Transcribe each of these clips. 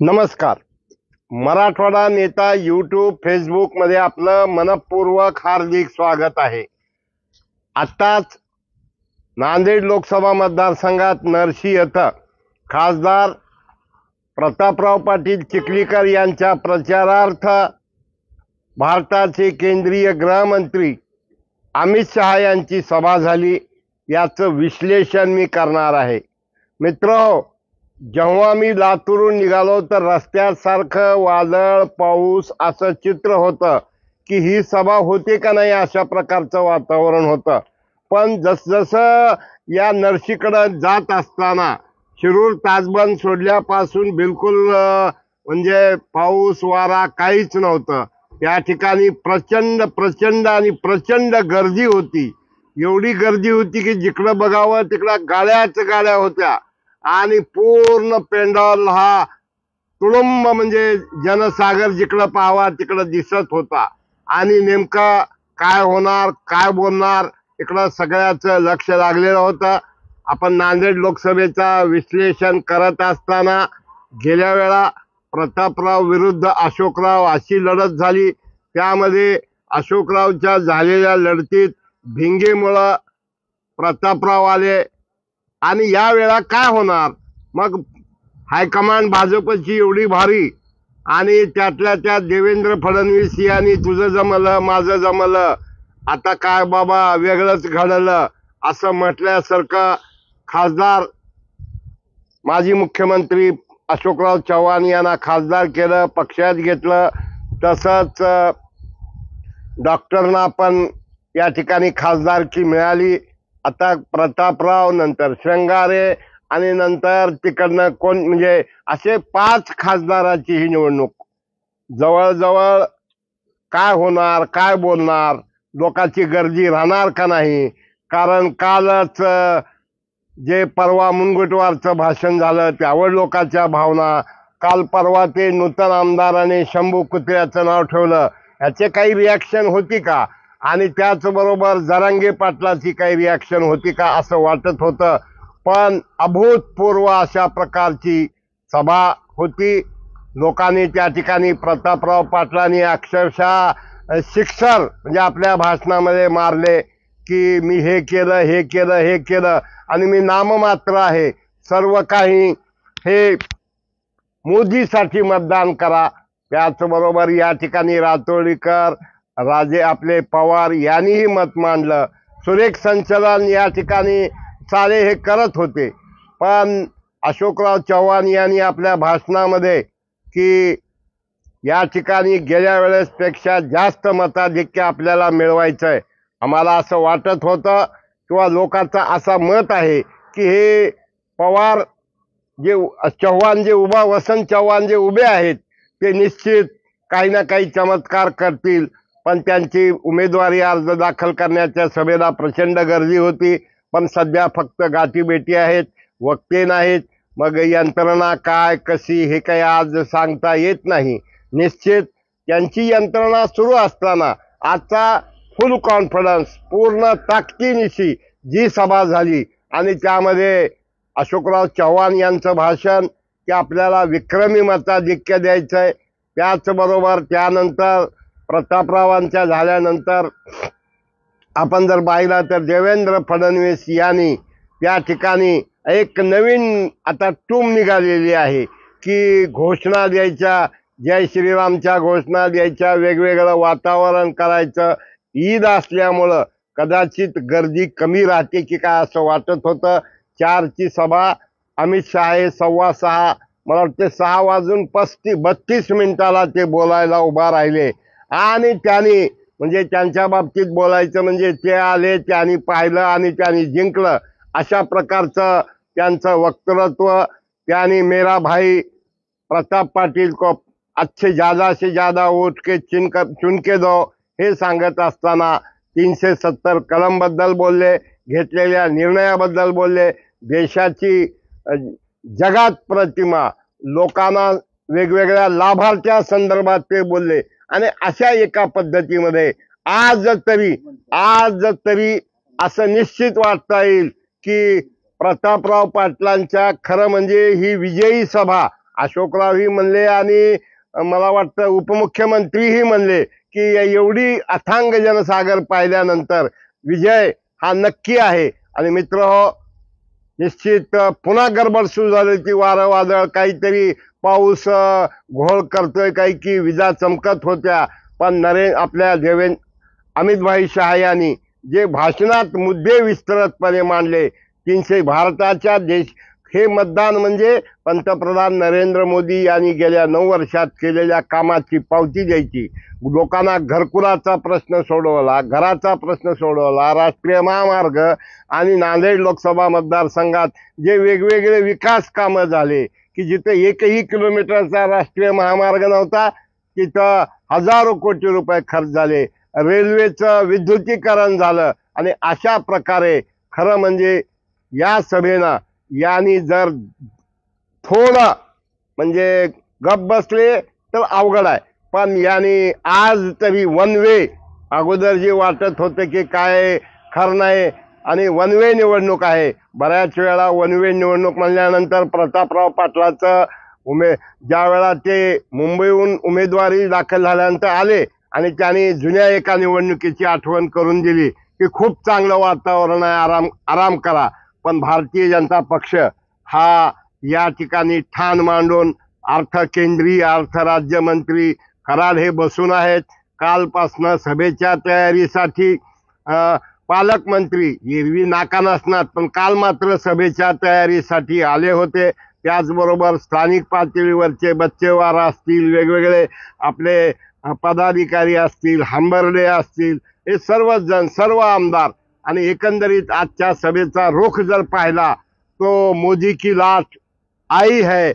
नमस्कार. मराठवाडा नेता YouTube Facebook मध्ये आपलं मनपूर्वक हार्दिक स्वागत आहे. आताच नांदेड लोकसभा मतदारसंघात नरशी येथे खासदार प्रतापराव पाटील चिखलीकर यांच्या प्रचारार्थ भारताचे केंद्रीय गृहमंत्री अमित शहा यांची सभा झाली. याचं विश्लेषण मी करणार आहे. मित्रहो, जेव्हा मी लातूरून निघालो तर रस्त्यासारखं वादळ पाऊस असं चित्र होतं की ही सभा होते का नाही अशा प्रकारचं वातावरण होतं. पण जसजसं या नरशीकडे जात असताना शिरूर ताजबंद सोडल्यापासून बिलकुल म्हणजे पाऊस वारा काहीच नव्हतं. त्या ठिकाणी प्रचंड प्रचंड आणि प्रचंड गर्दी होती. एवढी गर्दी होती की जिकडं बघावं तिकडं गाड्याच गाड्या होत्या आणि पूर्ण पेंडॉल हा तुडुंब म्हणजे जनसागर जिकडं पाहावा तिकडं दिसत होता. आणि नेमका काय होणार काय बोलणार इकडं सगळ्याचं लक्ष लागलेलं होतं. आपण नांदेड लोकसभेचा विश्लेषण करत असताना गेल्या वेळा प्रतापराव विरुद्ध अशोकराव अशी लढत झाली. त्यामध्ये अशोकरावच्या झालेल्या लढतीत भिंगेमुळं प्रतापराव आले. आणि या वेळा काय होणार? मग हायकमांड भाजपची एवढी भारी आणि त्यातल्या त्यात देवेंद्र फडणवीस यांनी तुझं जमलं माझं जमलं आता काय बाबा वेगळंच घडलं असं म्हटल्यासारखं खासदार माजी मुख्यमंत्री अशोकराव चव्हाण यांना खासदार केलं, पक्षात घेतलं. तसंच डॉक्टरना पण या ठिकाणी खासदारकी मिळाली. आता प्रतापराव नंतर श्रंगारे आणि नंतर तिकडनं कोण म्हणजे असे 5 खासदाराची ही निवडणूक. जवळजवळ काय होणार काय बोलणार, लोकांची गर्दी राहणार का नाही? कारण कालच जे परवा मुनगुटवारचं भाषण झालं त्यावर लोकांच्या भावना, काल परवा ते नूतन आमदाराने शंभू कुत्र्याचं नाव ठेवलं ह्याचे काही रिॲक्शन होती का? आणि त्याचबरोबर जरांगे पाटलाची काही रिॲक्शन होती का असं वाटत होतं. पण अभूतपूर्व अशा प्रकारची सभा होती. लोकांनी त्या ठिकाणी प्रतापराव पाटलांनी अक्षरशः शिक्षर म्हणजे आपल्या भाषणामध्ये मारले की मी हे केलं हे केलं हे केलं आणि मी नाममात्र आहे, सर्व काही हे मोदीसाठी मतदान करा. त्याचबरोबर या ठिकाणी रातोडीकर राजे आपले पवार यांनीही मत मांडलं. सुरेख संचलन या ठिकाणी सारे हे करत होते. पण अशोकराव चव्हाण यांनी आपल्या भाषणामध्ये की या ठिकाणी गेल्या वेळेसपेक्षा जास्त मताधिक्य आपल्याला मिळवायचंय, आम्हाला असं वाटत होतं किंवा लोकांचं असं मत आहे की हे पवार जे चव्हाण जे वसंत चव्हाण जे उभे आहेत ते निश्चित काही ना काही चमत्कार करतील. पण त्यांची उमेदवारी अर्ज दाखल करण्याच्या सभेला प्रचंड गर्दी होती. पण सध्या फक्त गाठीभेटी आहेत, वक्ते नाहीत. मग यंत्रणा काय कशी हे काही आज सांगता येत नाही. निश्चित त्यांची यंत्रणा सुरू असताना आजचा फुल कॉन्फिडन्स पूर्ण ताकदीनिशी जी सभा झाली आणि त्यामध्ये अशोकराव चव्हाण यांचं भाषण की आपल्याला विक्रमी मताधिक्य द्यायचंय. त्याचबरोबर त्यानंतर प्रतापरावांच्या झाल्यानंतर आपण जर पाहिलं तर देवेंद्र फडणवीस यांनी त्या ठिकाणी एक नवीन आता टूम निघालेली आहे की घोषणा द्यायच्या, जय श्रीरामच्या घोषणा द्यायच्या, वेगवेगळं वातावरण करायचं. ईद असल्यामुळं कदाचित गर्दी कमी राहते की काय असं वाटत होतं. 4ची सभा अमित शहा 6:15 मला वाटते 6:32 मिनिटाला ते बोलायला उभा राहिले. आणि त्यांनी म्हणजे त्यांच्या बाबतीत बोलायचं म्हणजे ते आले, त्यांनी पाहिलं आणि त्यांनी जिंकलं अशा प्रकारचं त्यांचं वक्तृत्व. त्यांनी मेरा भाई प्रताप पाटील को अच्छे ज़्यादा से ज़्यादा वोट के चुन के दो हे सांगत असताना 370 कलमबद्दल बोलले, घेतलेल्या निर्णयाबद्दल बोलले, देशाची जगात प्रतिमा, लोकांना वेगवेगळ्या लाभार्थ्या संदर्भात ते बोलले. आणि अशा एका पद्धतीमध्ये आज तरी असं निश्चित वाटता येईल की प्रतापराव पाटलांच्या खरं म्हणजे ही विजयी सभा अशोकरावही म्हणले आणि मला वाटतं उपमुख्यमंत्रीही म्हणले की एवढी अथांग जनसागर पाहिल्यानंतर विजय हा नक्की आहे. आणि मित्र हो, निश्चित पुन्हा गडबड सुरू झाली की वारं वादळ काहीतरी पाऊस घोळ करतोय काही की विजा चमकत होत्या. पण आपल्या अमित भाई शाह यांनी जे भाषणात मुद्दे विस्तृतपणे मांडले, भारताच्या हे मतदान म्हणजे पंतप्रधान नरेंद्र मोदी यांनी गेल्या 9 वर्षात केलेल्या कामाची पावती द्यायची. लोकांना घरकुलाचा प्रश्न सोडवला, घराचा प्रश्न सोडवला, राष्ट्रीय महामार्ग आणि नांदेड लोकसभा मतदारसंघात जे वेगवेगळे विकास कामं झाले की जिथे 1ही किलोमीटरचा राष्ट्रीय महामार्ग नव्हता तिथं हजारो कोटी रुपये खर्च झाले. रेल्वेचं विद्युतीकरण झालं. आणि अशा प्रकारे खरं म्हणजे या सभेनं यांनी जर थोडं म्हणजे गप बसले तर अवघड आहे. पण यांनी आज तरी वन वे, अगोदर जे वाटत होते की काय खरं नाही आणि वन वे निवडणूक आहे. बऱ्याच वेळा वन वे निवडणूक म्हणल्यानंतर प्रतापराव पाटलाचं ज्या वेळा ते मुंबईहून उमेदवारी दाखल झाल्यानंतर आले आणि त्यांनी जुन्या एका निवडणुकीची आठवण करून दिली की खूप चांगलं वातावरण आहे, आराम करा. पण भारतीय जनता पक्ष हा या ठिकाणी ठाण मांडून केंद्रीय अर्थ राज्यमंत्री कराड हे बसून आहेत. कालपासनं सभेच्या तयारीसाठी पालकमंत्री एरवी नाका नसणार पण काल मात्र सभेच्या तयारीसाठी आले होते. त्याचबरोबर स्थानिक पातळीवरचे बच्चेवार असतील, वेगवेगळे आपले पदाधिकारी असतील, हंबर्डे असतील, हे सर्व आमदार आणि एकंदरीत आजच्या सभेचा रुख जर पाहिला तो मोदी की लाट आई है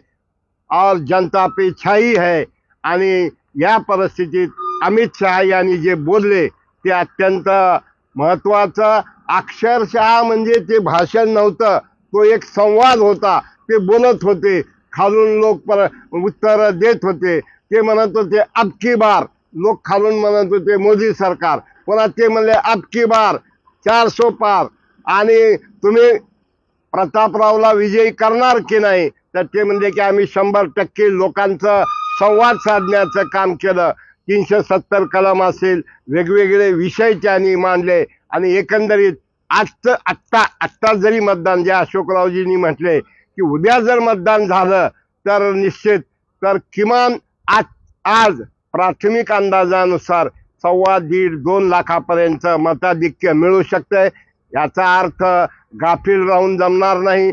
और जनता पे छाई है. आणि या परिस्थितीत अमित शहा यांनी जे बोलले ते अत्यंत महत्वाचं. अक्षरशः म्हणजे ते भाषण नव्हतं, तो एक संवाद होता. ते बोलत होते, खालून लोक उत्तर देत होते. ते म्हणत होते अब की बार, लोक खालून म्हणत होते मोदी सरकार. पुन्हा ते म्हणले अब की बार 400 पार. आणि तुम्ही प्रतापरावला विजयी करणार की नाही, तर ते म्हणले की आम्ही 100% लोकांचं संवाद साधण्याचं काम केलं. 370 कलम असेल, वेगवेगळे विषय त्यांनी मांडले. आणि एकंदरीत आत्ता जरी मतदान, जे अशोकरावजींनी म्हटले की उद्या जर मतदान झालं तर निश्चित तर किमान आज प्राथमिक अंदाजानुसार 1.5-2 लाखापर्यंत मताधिक्य मिळू शकते. याचा अर्थ गाफील राहून जमणार नाही.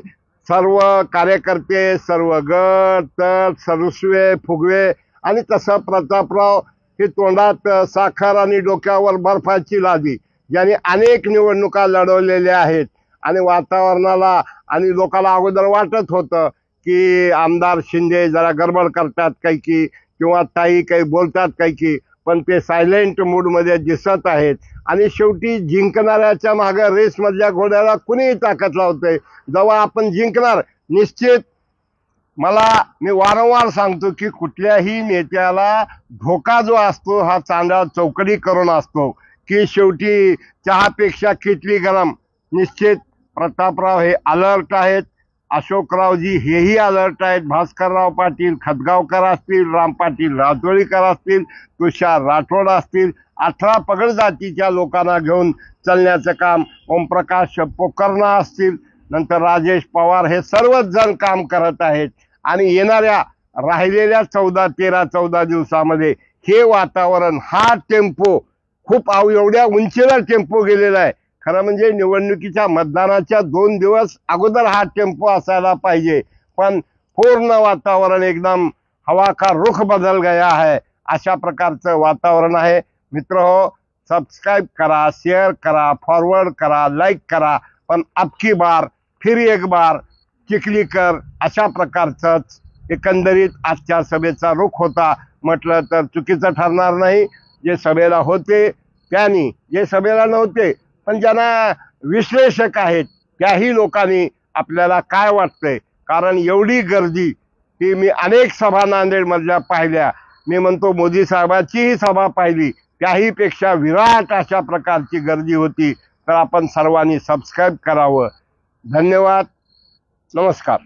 सर्व कार्यकर्ते, सर्व गट, तट, सरस्वे, फुगवे आणि तसं प्रतापराव हे तोंडात साखर आणि डोक्यावर बर्फाची लादी, ज्यांनी अनेक निवडणुका लढवलेल्या आहेत. आणि वातावरणाला आणि लोकांना अगोदर वाटत होतं की आमदार शिंदे जरा गडबड करतात काही की, किंवा ताई काही बोलतात काही की, पण ते सायलेंट मूडमध्ये दिसत आहेत. आणि शेवटी जिंकणाऱ्याच्या मागे रेसमधल्या घोड्याला कुणीही ताकद लावते. जेव्हा आपण जिंकणार निश्चित, मी वारंवार सांगतो की कुठल्याही नेत्याला धोका जो असतो हा चांगला चौकडी करून असतो की शेवटी चहापेक्षा किटली गरम. निश्चित प्रतापराव हे अलर्ट आहेत, अशोकरावजी हेही अलर्ट आहेत, भास्करराव पाटील खतगावकर असतील, राम पाटील रातोळीकर असतील, तुषार राठोड असतील, 18 पगड जातीच्या लोकांना घेऊन चालण्याचं काम ओमप्रकाश पोकर्णा असतील, नंतर राजेश पवार, हे सर्वच जण काम करत आहेत. आणि येणाऱ्या राहिलेल्या 13-14 दिवसामध्ये हे वातावरण, हा टेम्पो खूप एवढ्या उंचीला टेम्पो गेलेला आहे. खरं म्हणजे निवडणुकीच्या मतदानाच्या 2 दिवस अगोदर हा टेम्पो असायला पाहिजे. पण पूर्ण वातावरण एकदम हवा का रुख बदल गया है, अशा प्रकारचं वातावरण आहे. मित्र हो, सबस्क्राईब करा, शेअर करा, फॉरवर्ड करा, लाईक करा. पण अब की बार फिर एक बार चिखलीकर, अशा प्रकारचंच एकंदरीत आजच्या सभेचा रुख होता म्हटलं तर चुकीचं ठरणार नाही. जे सभेला होते त्यांनी, जे सभेला नव्हते पण ज्यांना विश्लेषक आहेत त्याही लोकांनी आपल्याला काय वाटतंय, कारण एवढी गर्दी ही मी अनेक सभा नांदेडमधल्या पाहिल्या. मी म्हणतो मोदी साहेबांचीही सभा पाहिली, त्याही पेक्षा विराट अशा प्रकारची गर्दी होती. तर आपण सर्वांनी सबस्क्राईब करावं. धन्यवाद. नमस्कार.